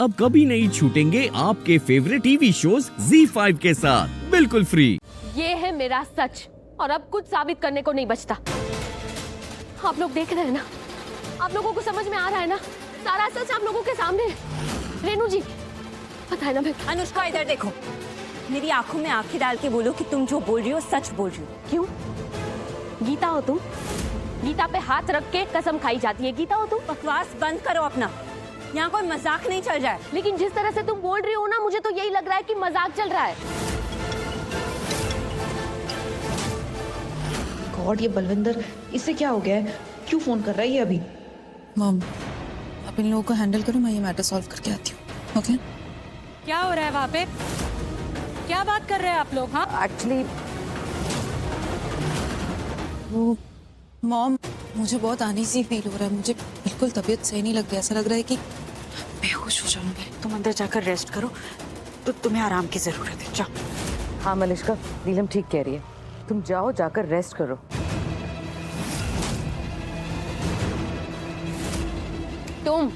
अब कभी नहीं छूटेंगे आपके फेवरेट टीवी शोज ZEE5 के साथ बिल्कुल फ्री। ये है मेरा सच और अब कुछ साबित करने को नहीं बचता। आप लोग देख रहे हैं ना, आप लोगों को समझ में आ रहा है ना, सारा सच आप लोगों के सामने है। रेनू जी पता है ना मैं। अनुष्का इधर देखो, मेरी आंखों में आंखें डाल के बोलो कि तुम जो बोल रही हो सच बोल रही हो। क्यों? गीता हो तुम? गीता पे हाथ रख के कसम खाई जाती है, गीता हो तुम? बकवास बंद करो अपना, यहाँ कोई मजाक नहीं चल रहा है। लेकिन जिस तरह से तुम बोल रही हो ना, मुझे तो यही लग रहा है कि मजाक चल रहा है। गॉड, ये बलविंदर, इससे क्या हो गया है? क्यों फोन कर रहा है ये अभी? मॉम, आप इन लोगों को हैंडल करो, मैं ये मैटर सॉल्व करके आती हूँ। ओके? क्या हो रहा है वहाँ पे? क्या बात कर रहे हैं आप लोग? हाँ एक्चुअली वो मॉम, मुझे बहुत अनईजी फील हो रहा है। मुझे बिल्कुल तबीयत सही नहीं लग रही। ऐसा लग रहा है कि बेहोश हो जाऊंगी। तुम अंदर जाकर रेस्ट करो, तो तुम्हें आराम की जरूरत है। जाओ। हाँ मलिश्का, नीलम ठीक कह रही है, तुम जाओ, जाकर रेस्ट करो। तुम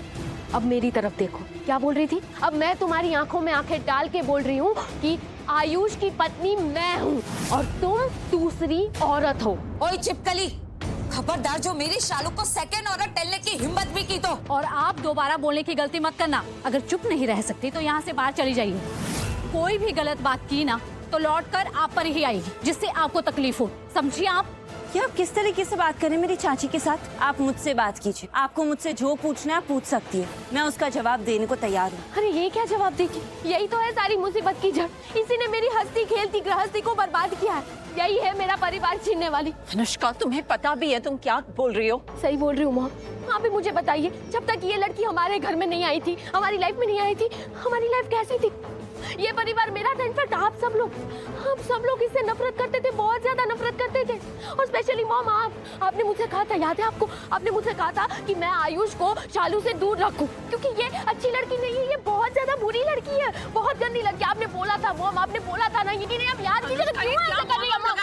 अब मेरी तरफ देखो, क्या बोल रही थी? अब मैं तुम्हारी आंखों में आंखें डाल के बोल रही हूँ कि आयुष की पत्नी मैं हूँ और तुम दूसरी औरत हो। ओए चिपकली, खबरदार जो मेरी शालू को सेकंड औरत टेलने की हिम्मत भी की तो। और आप दोबारा बोलने की गलती मत करना। अगर चुप नहीं रह सकती तो यहाँ से बाहर चली जाइए। कोई भी गलत बात की ना तो लौटकर आप पर ही आएगी, जिससे आपको तकलीफ हो, समझिए आप? क्या किस तरीके से बात करें मेरी चाची के साथ? आप मुझसे बात कीजिए, आपको मुझसे जो पूछना है पूछ सकती है, मैं उसका जवाब देने को तैयार हूँ। अरे ये क्या जवाब देगी? यही तो है सारी मुसीबत की जड़। इसी ने मेरी हंसती खेलती गृहस्थी को बर्बाद किया है। यही है मेरा परिवार छीनने वाली। अनुष्का, तुम्हें पता भी है तुम क्या बोल रही हो? सही बोल रही हूँ मॉम। आप भी मुझे बताइए, जब तक ये लड़की हमारे घर में नहीं आई थी, हमारी लाइफ में नहीं आई थी, हमारी लाइफ कैसी थी? ये परिवार मेरा था। इनफैक्ट आप सब लोग इससे नफरत करते थे, बहुत ज्यादा नफरत करते थे। और स्पेशली मॉम, आपने मुझसे कहा था, याद है आपको? आपने मुझसे कहा था कि मैं आयुष को शालू से दूर रखूं, क्योंकि ये अच्छी लड़की नहीं है, ये बहुत ज्यादा बुरी लड़की है, बहुत गंदी लड़की। आपने बोला था मॉम, आपने बोला था ना, ये नहीं आप याद कीजिए। क्यों ऐसा कर रही है मॉम?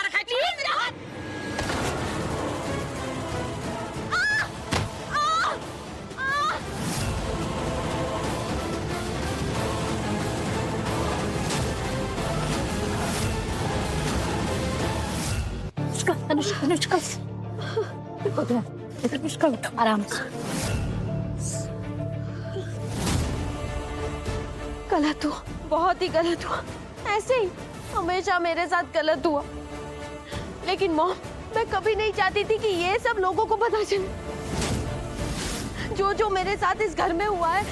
अनुष्का, अनुष्का उठो आराम से। गलत हुआ, बहुत ही गलत हुआ। ऐसे ही हमेशा मेरे साथ गलत हुआ। लेकिन मॉम, मैं कभी नहीं चाहती थी कि ये सब लोगों को पता चले। जो मेरे साथ इस घर में हुआ है,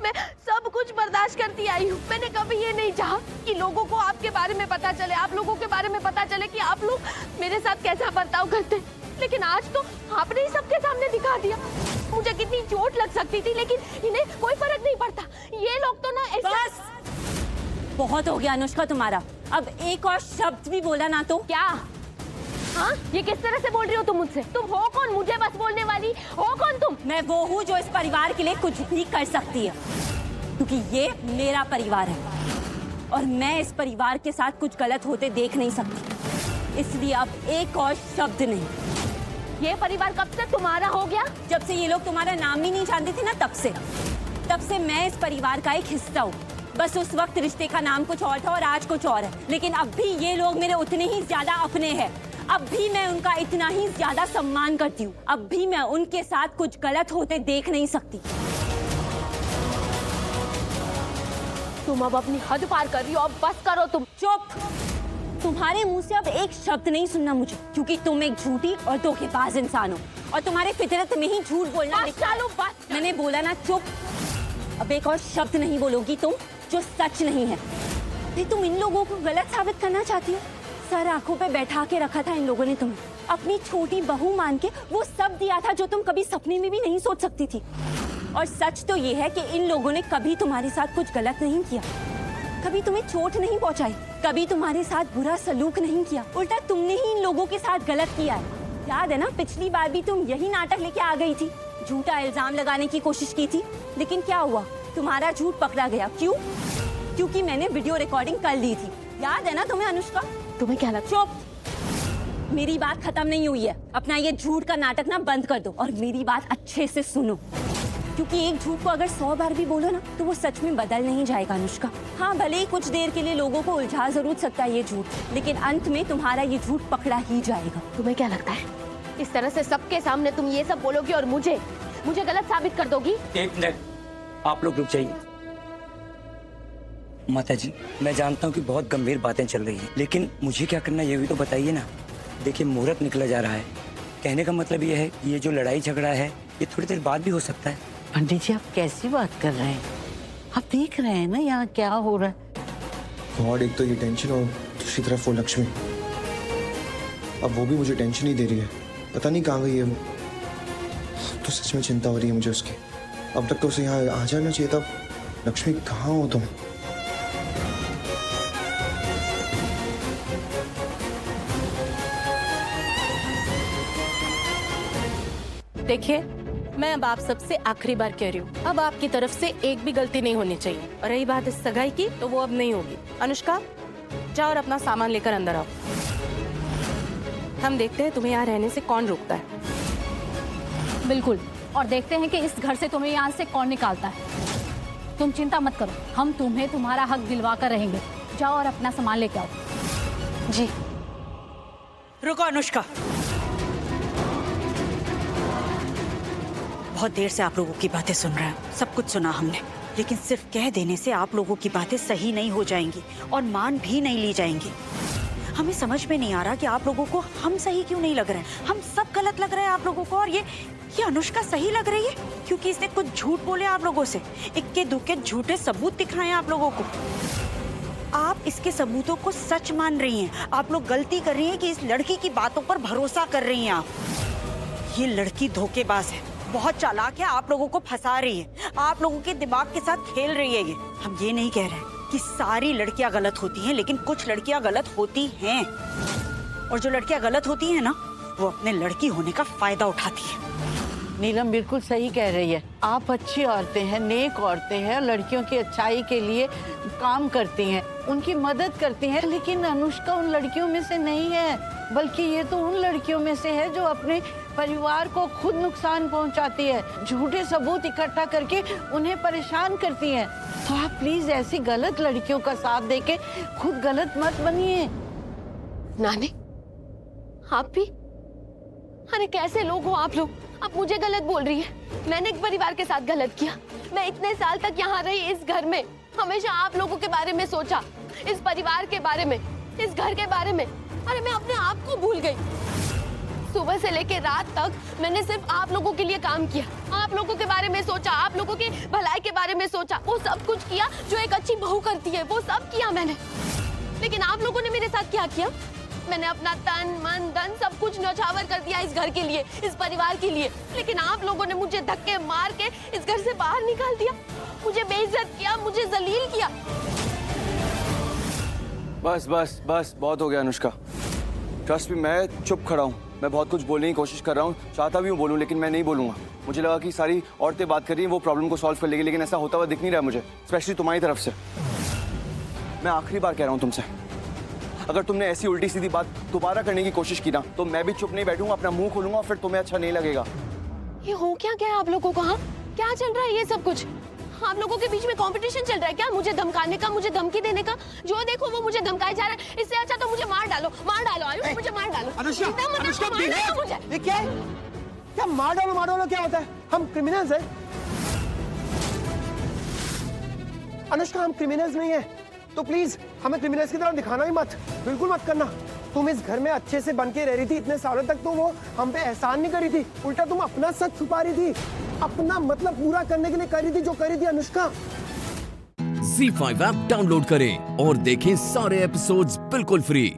मैं सब कुछ बर्दाश्त करती आई हूँ। मैंने कभी ये नहीं चाहा कि लोगों को आपके बारे में पता चले, आप लोगों के बारे में पता चले कि आप लोग मेरे साथ कैसा बर्ताव करते हैं। लेकिन आज तो आपने ही सबके सामने दिखा दिया। मुझे कितनी चोट लग सकती थी, लेकिन इन्हें कोई फर्क नहीं पड़ता। ये लोग तो ना बस बहुत हो गया अनुष्का तुम्हारा। अब एक और शब्द भी बोला ना तो। क्या? हाँ, ये किस तरह से बोल रही हो तुम मुझसे? तुम हो कौन मुझे बस बोलने वाली? हो कौन तुम? मैं वो हूँ जो इस परिवार के लिए कुछ भी कर सकती है, क्योंकि ये मेरा परिवार है और मैं इस परिवार के साथ कुछ गलत होते देख नहीं सकती। इसलिए अब एक और शब्द नहीं। ये परिवार कब से तुम्हारा हो गया? जब से ये लोग तुम्हारा नाम ही नहीं जानते थे ना, तब से मैं इस परिवार का एक हिस्सा हूँ। बस उस वक्त रिश्ते का नाम कुछ और था और आज कुछ और है। लेकिन अब भी ये लोग मेरे उतने ही ज्यादा अपने हैं। अब भी मैं उनका इतना ही ज्यादा सम्मान करती हूँ। अब भी मैं उनके साथ कुछ गलत होते देख नहीं सकती। तुम अब अपनी हद पार कर रही हो, अब बस करो तुम। चुप! तुम्हारे मुंह से अब एक शब्द नहीं सुनना मुझे, क्योंकि तुम एक झूठी और धोखेबाज इंसान हो और तुम्हारे फितरत में ही झूठ बोलना लिखा है। मैंने बोला ना चुप। अब एक और शब्द नहीं बोलोगी तुम जो सच नहीं है। नहीं, तुम इन लोगों को गलत साबित करना चाहती हो। सर आंखों पे बैठा के रखा था इन लोगों ने तुम्हें, अपनी छोटी बहू मान के वो सब दिया था जो तुम कभी सपने में भी नहीं सोच सकती थी। और सच तो ये है कि इन लोगों ने कभी तुम्हारे साथ कुछ गलत नहीं किया, कभी तुम्हें चोट नहीं पहुंचाई, कभी तुम्हारे साथ बुरा सलूक नहीं किया। उल्टा तुमने ही इन लोगों के साथ गलत किया है। याद है ना, पिछली बार भी तुम यही नाटक लेके आ गई थी, झूठा इल्जाम लगाने की कोशिश की थी। लेकिन क्या हुआ? तुम्हारा झूठ पकड़ा गया। क्यों? क्योंकि मैंने वीडियो रिकॉर्डिंग कर ली थी। याद है ना तुम्हें अनुष्का? तुम्हें क्या लगता? चुप! मेरी बात खत्म नहीं हुई है। अपना ये झूठ का नाटक ना बंद कर दो और मेरी बात अच्छे से सुनो। क्योंकि एक झूठ को अगर 100 बार भी बोलो ना तो वो सच में बदल नहीं जाएगा अनुष्का। हाँ, भले ही कुछ देर के लिए लोगों को उलझा जरूर सकता है ये झूठ, लेकिन अंत में तुम्हारा ये झूठ पकड़ा ही जाएगा। तुम्हें क्या लगता है इस तरह से सबके सामने तुम ये सब बोलोगी और मुझे गलत साबित कर दोगी? एक मिनट, आप लोग रुक जाइए। माता जी, मैं जानता हूँ कि बहुत गंभीर बातें चल रही हैं, लेकिन मुझे क्या करना ये भी तो बताइए ना। देखिए, मुहूर्त निकला जा रहा है, कहने का मतलब ये है ये जो लड़ाई झगड़ा है ये थोड़ी देर बाद भी हो सकता है। पंडित जी, आप कैसी बात कर रहे हैं? आप देख रहे हैं ना यहाँ क्या हो रहा है। गॉड, एक तो ये टेंशन और दूसरी तरफ वो लक्ष्मी, अब वो भी मुझे टेंशन ही दे रही है। पता नहीं कहाँ गई है वो। तो सच में चिंता हो रही है मुझे उसकी। अब तक तो उसे यहाँ आ जाना चाहिए था। लक्ष्मी, कहाँ हो तुम? देखिए, मैं अब आप सबसे आखिरी बार कह रही हूँ, अब आपकी तरफ से एक भी गलती नहीं होनी चाहिए। और रही बात इस सगाई की, तो वो अब नहीं होगी। अनुष्का, जाओ और अपना सामान लेकर अंदर आओ। हम देखते हैं तुम्हें यहाँ रहने से कौन रोकता है। बिल्कुल, और देखते हैं कि इस घर से तुम्हें यहाँ से कौन निकालता है। तुम चिंता मत करो, हम तुम्हें तुम्हारा हक दिलवा कर रहेंगे। जाओ और अपना सामान लेके आओ। जी। रुको अनुष्का, बहुत देर से आप लोगों की बातें सुन रहे हैं, सब कुछ सुना हमने, लेकिन सिर्फ कह देने से आप लोगों की बातें सही नहीं हो जाएंगी और मान भी नहीं ली जाएंगी। हमें समझ में नहीं आ रहा कि आप लोगों को हम सही क्यों नहीं लग रहे हैं। हम सब गलत लग रहे हैं आप लोगों को, और ये अनुष्का सही लग रही है क्योंकि इसने कुछ झूठ बोले आप लोगों से, इक्के दुक्के झूठे सबूत दिखाए आप लोगों को। आप इसके सबूतों को सच मान रही हैं। आप लोग गलती कर रही हैं कि इस लड़की की बातों पर भरोसा कर रही हैं आप। ये लड़की धोखेबाज है, बहुत चालाक है, आप लोगों को फंसा रही है, आप लोगों के दिमाग के साथ खेल रही है ये। हम ये नहीं कह रहे हैं कि सारी लड़कियां गलत होती हैं, लेकिन कुछ लड़कियां गलत होती हैं, और जो लड़कियां गलत होती हैं ना, वो अपने लड़की होने का फायदा उठाती है। नीलम बिल्कुल सही कह रही है। आप अच्छी औरतें हैं, नेक औरतें हैं, लड़कियों की अच्छाई के लिए काम करती हैं, उनकी मदद करती हैं, लेकिन अनुष्का उन लड़कियों में से नहीं है, बल्कि ये तो उन लड़कियों में से है जो अपने परिवार को खुद नुकसान पहुंचाती है, झूठे सबूत इकट्ठा करके उन्हें परेशान करती हैं। तो आप प्लीज ऐसी गलत लड़कियों का साथ देके खुद गलत मत बनिए। नानी, आप भी? अरे कैसे लोग हो आप लोग? आप मुझे गलत बोल रही है। मैंने एक परिवार के साथ गलत किया। मैं इतने साल तक यहाँ रही, इस घर में हमेशा आप लोगों के बारे में सोचा, इस परिवार के बारे में, इस घर के बारे में। अरे मैं अपने आप को भूल गई। सुबह से लेकर रात तक मैंने सिर्फ आप लोगों के लिए काम किया, आप लोगों के बारे में सोचा, आप लोगों की भलाई के बारे में सोचा, वो सब कुछ किया जो एक अच्छी बहू करती है, वो सब किया मैंने। लेकिन आप लोगों ने मेरे साथ क्या किया? मैंने अपना तन मन धन सब कुछ न्यौछावर कर दिया इस घर के लिए, इस परिवार के लिए। लेकिन आप लोगों ने मुझे धक्के मार के इस घर से बाहर निकाल दिया, मुझे बेइज्जत किया, मुझे जलील किया। बस बस बस, बहुत हो गया अनुष्का। ट्रस्ट मी, मैं चुप खड़ा हूँ। मैं बहुत कुछ बोलने की कोशिश कर रहा हूँ, चाहता भी हूँ बोलूँ, लेकिन मैं नहीं बोलूँगा। मुझे लगा कि सारी औरतें बात कर रही हैं, वो प्रॉब्लम को सॉल्व कर लेगी, लेकिन ऐसा होता हुआ दिख नहीं रहा मुझे, स्पेशली तुम्हारी तरफ से। मैं आखिरी बार कह रहा हूँ तुमसे, अगर तुमने ऐसी उल्टी सीधी बात दोबारा करने की कोशिश की ना, तो मैं भी चुप नहीं बैठूंगा, अपना मुंह खोलूंगा, फिर तुम्हें अच्छा नहीं लगेगा। ये हो क्या गया आप लोगों को? हाँ, क्या चल रहा है ये सब कुछ? आप लोगों के बीच में कंपटीशन चल रहा है क्या? मुझे धमकाने का, मुझे धमकी देने का? जो देखो वो मुझे धमकाए जा रहा है। इससे अच्छा तो मुझे मार डालो, मार डालो, आयुष मुझे मार डालो। अनुष्का, अनुष्का मुझे ये क्या है? क्या मार डालो क्या होता है? हम क्रिमिनल्स हैं। अनुष्का, हम क्रिमिनल्स नहीं है, तो प्लीज हमें क्रिमिनल्स की तरह दिखाना ही मत, बिल्कुल मत करना। तुम इस घर में अच्छे से बन के रह रही थी इतने सालों तक, तो वो हम पे एहसान नहीं करी थी, उल्टा तुम अपना सच छुपा रही थी, अपना मतलब पूरा करने के लिए करी थी जो करी थी अनुष्का। ZEE5 ऐप डाउनलोड करें और देखें सारे एपिसोड्स बिल्कुल फ्री।